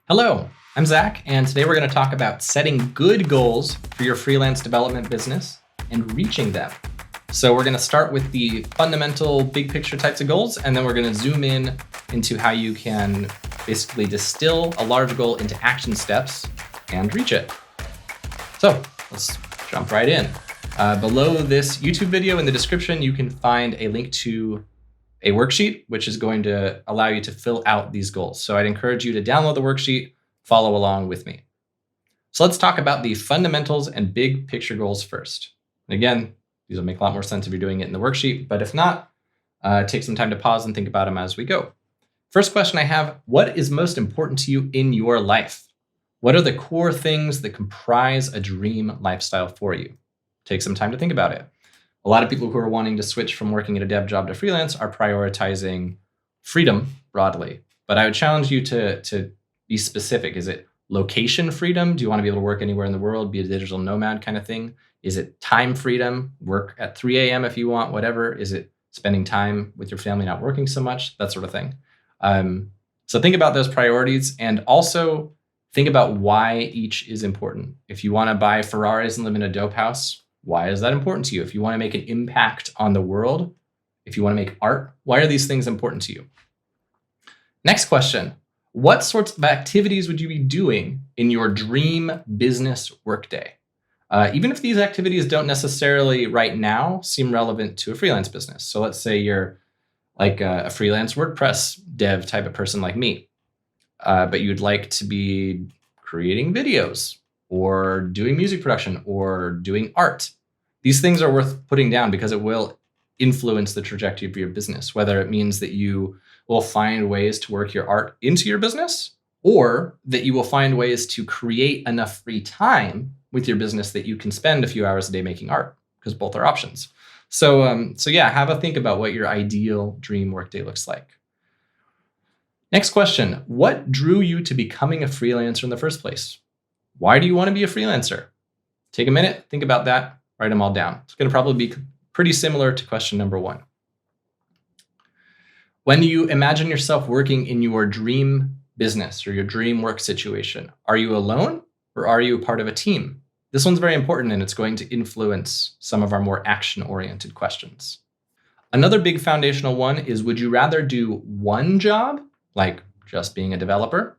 Hello, I'm Zach, and today we're going to talk about setting good goals for your freelance development business and reaching them. So we're going to start with the fundamental big picture types of goals, and then we're going to zoom in into how you can basically distill a large goal into action steps and reach it. So let's jump right in. Below this YouTube video in the description, you can find a link to a worksheet, which is going to allow you to fill out these goals. So I'd encourage you to download the worksheet, follow along with me. So let's talk about the fundamentals and big picture goals first. And again, these will make a lot more sense if you're doing it in the worksheet, but if not, take some time to pause and think about them as we go. First question I have, what is most important to you in your life? What are the core things that comprise a dream lifestyle for you? Take some time to think about it. A lot of people who are wanting to switch from working at a dev job to freelance are prioritizing freedom broadly. But I would challenge you to be specific. Is it location freedom? Do you want to be able to work anywhere in the world, be a digital nomad kind of thing? Is it time freedom? Work at 3 a.m. if you want, whatever. Is it spending time with your family, not working so much? That sort of thing. So think about those priorities and also think about why each is important. If you want to buy Ferraris and live in a dope house, why is that important to you? If you want to make an impact on the world, if you want to make art, why are these things important to you? Next question, what sorts of activities would you be doing in your dream business workday? Even if these activities don't necessarily right now seem relevant to a freelance business. So let's say you're like a freelance WordPress dev type of person like me, but you'd like to be creating videos or doing music production or doing art. These things are worth putting down because it will influence the trajectory of your business, whether it means that you will find ways to work your art into your business or that you will find ways to create enough free time with your business that you can spend a few hours a day making art, because both are options. So yeah, have a think about what your ideal dream workday looks like. Next question, what drew you to becoming a freelancer in the first place? Why do you want to be a freelancer? Take a minute, think about that, write them all down. It's going to probably be pretty similar to question number 1. When you imagine yourself working in your dream business or your dream work situation, are you alone or are you a part of a team? This one's very important and it's going to influence some of our more action-oriented questions. Another big foundational one is, would you rather do one job, like just being a developer,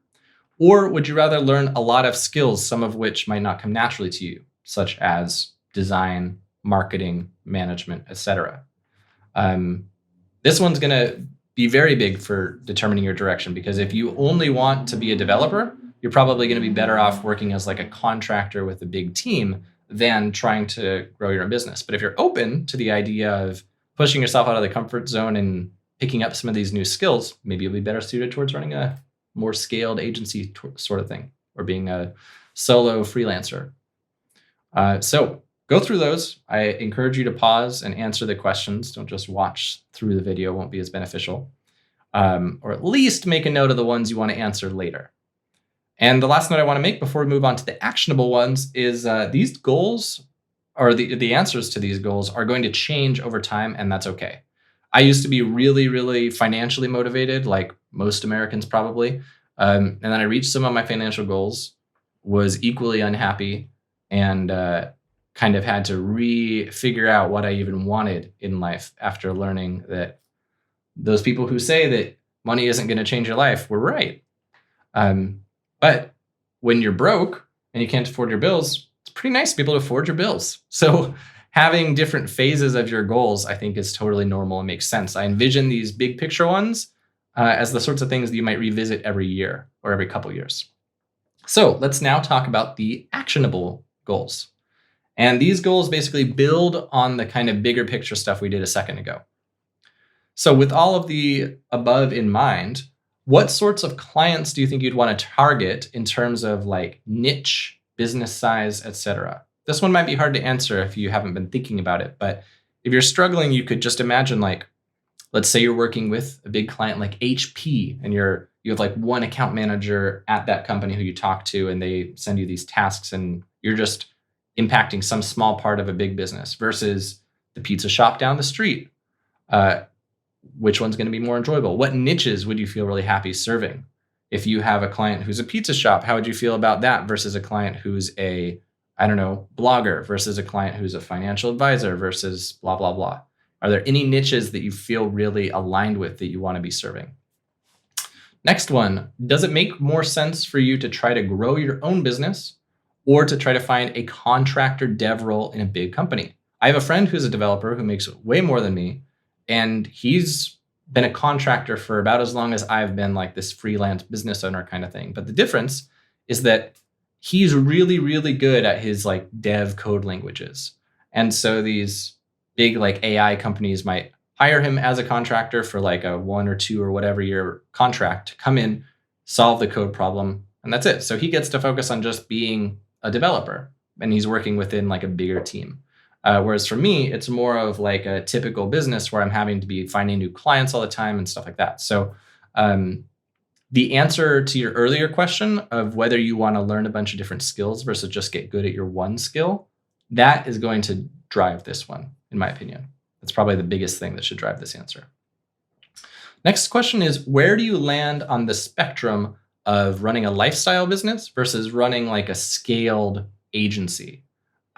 or would you rather learn a lot of skills, some of which might not come naturally to you, such as design, marketing, management, etc.? This one's going to be very big for determining your direction, because if you only want to be a developer, you're probably going to be better off working as like a contractor with a big team than trying to grow your own business. But if you're open to the idea of pushing yourself out of the comfort zone and picking up some of these new skills, maybe you'll be better suited towards running a more scaled agency sort of thing, or being a solo freelancer. So go through those. I encourage you to pause and answer the questions. Don't just watch through the video, it won't be as beneficial. Or at least make a note of the ones you want to answer later. And the last note I want to make before we move on to the actionable ones is these goals, or the answers to these goals, are going to change over time, and that's okay. I used to be really, really financially motivated, like most Americans probably. And then I reached some of my financial goals, was equally unhappy, and kind of had to figure out what I even wanted in life after learning that those people who say that money isn't going to change your life were right. But when you're broke and you can't afford your bills, it's pretty nice to be able to afford your bills. So having different phases of your goals, I think, is totally normal and makes sense. I envision these big picture ones as the sorts of things that you might revisit every year or every couple years. So let's now talk about the actionable goals. And these goals basically build on the kind of bigger picture stuff we did a second ago. So with all of the above in mind, what sorts of clients do you think you'd want to target in terms of like niche, business size, etc.? This one might be hard to answer if you haven't been thinking about it, but if you're struggling, you could just imagine, like, let's say you're working with a big client like HP, and you have like one account manager at that company who you talk to, and they send you these tasks, and you're just impacting some small part of a big business, versus the pizza shop down the street. Which one's going to be more enjoyable? What niches would you feel really happy serving? If you have a client who's a pizza shop, how would you feel about that versus a client who's a, I don't know, blogger versus a client who's a financial advisor versus blah, blah, blah? Are there any niches that you feel really aligned with that you want to be serving? Next one, does it make more sense for you to try to grow your own business or to try to find a contractor dev role in a big company? I have a friend who's a developer who makes way more than me, and he's been a contractor for about as long as I've been like this freelance business owner kind of thing. But the difference is that he's really, really good at his like dev code languages. And so these big like AI companies might hire him as a contractor for like a 1 or 2 or whatever year contract to come in, solve the code problem, and that's it. So he gets to focus on just being a developer, and he's working within like a bigger team. Whereas for me, it's more of like a typical business where I'm having to be finding new clients all the time and stuff like that. So the answer to your earlier question of whether you want to learn a bunch of different skills versus just get good at your one skill, that is going to drive this one, in my opinion. That's probably the biggest thing that should drive this answer. Next question is, where do you land on the spectrum of running a lifestyle business versus running like a scaled agency?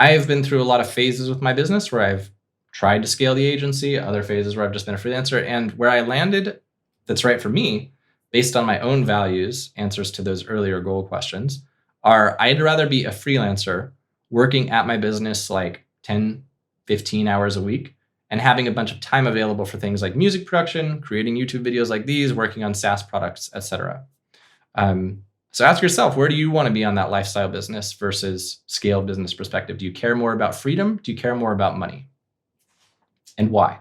I have been through a lot of phases with my business where I've tried to scale the agency, other phases where I've just been a freelancer, and where I landed that's right for me, based on my own values, answers to those earlier goal questions, are I'd rather be a freelancer working at my business like 10, 15 hours a week and having a bunch of time available for things like music production, creating YouTube videos like these, working on SaaS products, etc. So ask yourself, where do you want to be on that lifestyle business versus scale business perspective? Do you care more about freedom? Do you care more about money? And why?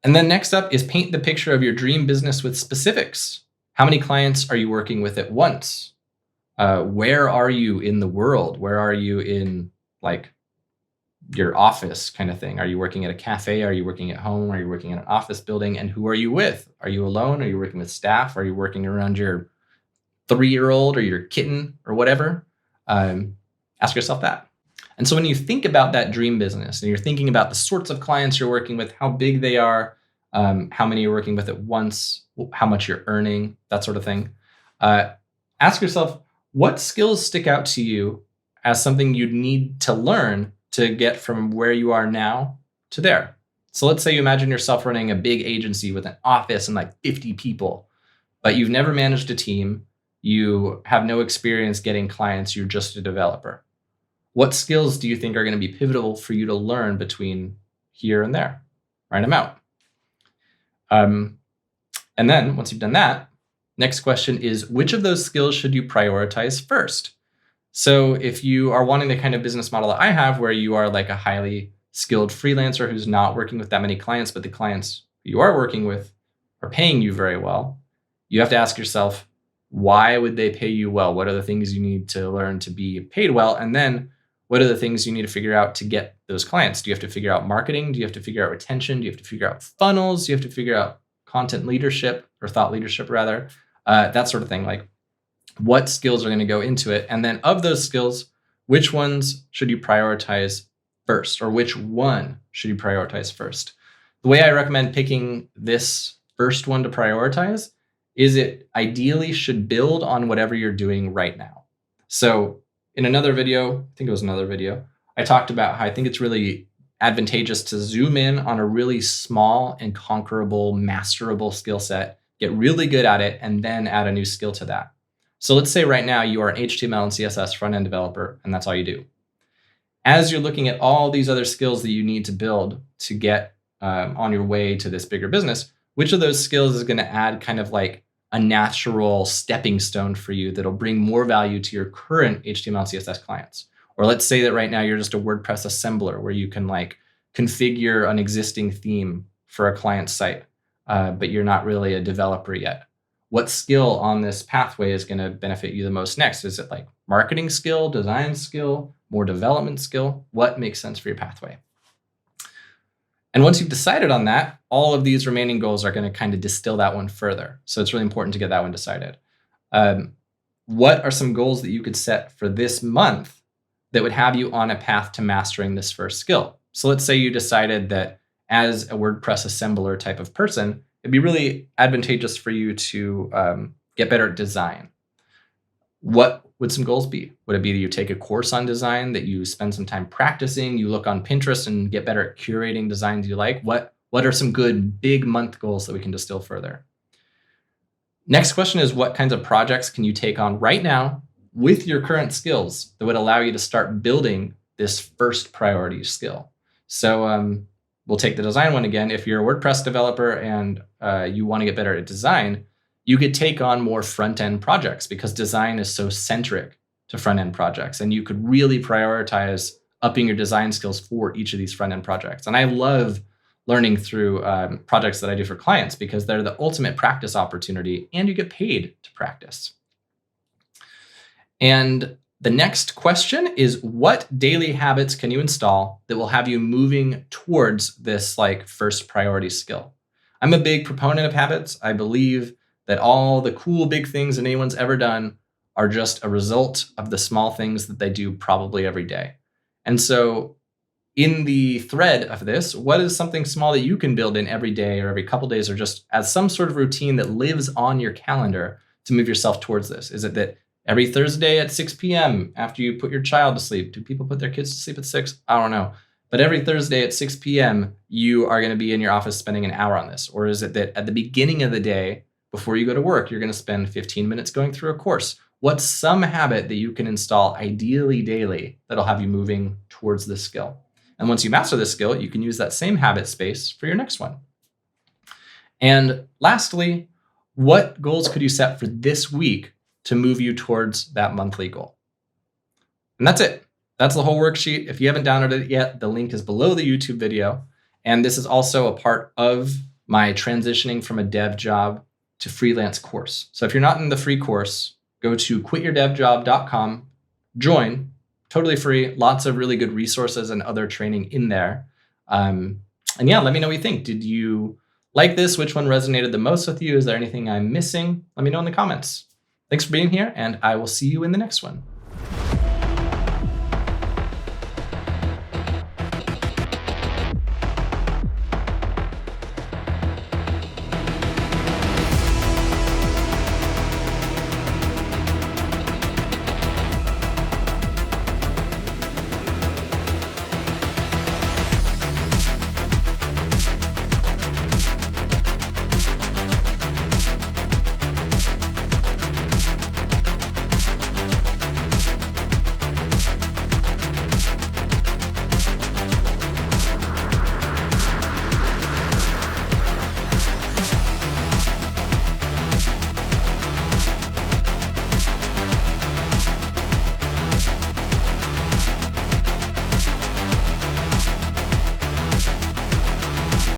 And then next up is paint the picture of your dream business with specifics. How many clients are you working with at once? Where are you in the world? Where are you in like your office kind of thing? Are you working at a cafe? Are you working at home? Are you working in an office building? And who are you with? Are you alone? Are you working with staff? Are you working around your 3-year-old or your kitten or whatever? Ask yourself that. And so when you think about that dream business and you're thinking about the sorts of clients you're working with, how big they are, how many you're working with at once, how much you're earning, that sort of thing, ask yourself, what skills stick out to you as something you'd need to learn to get from where you are now to there? So let's say you imagine yourself running a big agency with an office and like 50 people, but you've never managed a team. You have no experience getting clients. You're just a developer. What skills do you think are going to be pivotal for you to learn between here and there? Write them out. And then once you've done that, next question is, which of those skills should you prioritize first? So if you are wanting the kind of business model that I have, where you are like a highly skilled freelancer who's not working with that many clients, but the clients you are working with are paying you very well, you have to ask yourself, why would they pay you well? What are the things you need to learn to be paid well? And then what are the things you need to figure out to get those clients? Do you have to figure out marketing? Do you have to figure out retention? Do you have to figure out funnels? Do you have to figure out content leadership or thought leadership rather? That sort of thing. Like, what skills are going to go into it? And then of those skills, which ones should you prioritize first? Or which one should you prioritize first? The way I recommend picking this first one to prioritize is it ideally should build on whatever you're doing right now. So in another video, I think it was another video, I talked about how I think it's really advantageous to zoom in on a really small and conquerable, masterable skill set, get really good at it, and then add a new skill to that. So let's say right now you are an HTML and CSS front-end developer, and that's all you do. As you're looking at all these other skills that you need to build to get on your way to this bigger business, which of those skills is going to add kind of like a natural stepping stone for you that'll bring more value to your current HTML and CSS clients? Or let's say that right now you're just a WordPress assembler where you can like configure an existing theme for a client site, but you're not really a developer yet. What skill on this pathway is going to benefit you the most next? Is it like marketing skill, design skill, more development skill? What makes sense for your pathway? And once you've decided on that, all of these remaining goals are going to kind of distill that one further. So it's really important to get that one decided. What are some goals that you could set for this month that would have you on a path to mastering this first skill? So let's say you decided that as a WordPress assembler type of person, it'd be really advantageous for you to get better at design. What would some goals be? Would it be that you take a course on design, that you spend some time practicing, you look on Pinterest and get better at curating designs you like? What are some good big month goals that we can distill further? Next question is, what kinds of projects can you take on right now with your current skills that would allow you to start building this first priority skill? So we'll take the design one again. If you're a WordPress developer and you want to get better at design, you could take on more front-end projects because design is so centric to front-end projects. And you could really prioritize upping your design skills for each of these front-end projects. And I love learning through projects that I do for clients because they're the ultimate practice opportunity and you get paid to practice. And the next question is, what daily habits can you install that will have you moving towards this like first priority skill? I'm a big proponent of habits. I believe that all the cool big things that anyone's ever done are just a result of the small things that they do probably every day. And so in the thread of this, what is something small that you can build in every day or every couple days or just as some sort of routine that lives on your calendar to move yourself towards this? Is it that every Thursday at 6 p.m. after you put your child to sleep? Do people put their kids to sleep at 6? I don't know. But every Thursday at 6 p.m., you are going to be in your office spending an hour on this. Or is it that at the beginning of the day, before you go to work, you're going to spend 15 minutes going through a course? What's some habit that you can install ideally daily that'll have you moving towards this skill? And once you master this skill, you can use that same habit space for your next one. And lastly, what goals could you set for this week to move you towards that monthly goal? And that's it. That's the whole worksheet. If you haven't downloaded it yet, the link is below the YouTube video. And this is also a part of my transitioning from a dev job to freelance course. So if you're not in the free course, go to quityourdevjob.com, join, totally free, lots of really good resources and other training in there. And yeah, let me know what you think. Did you like this? Which one resonated the most with you? Is there anything I'm missing? Let me know in the comments. Thanks for being here, and I will see you in the next one.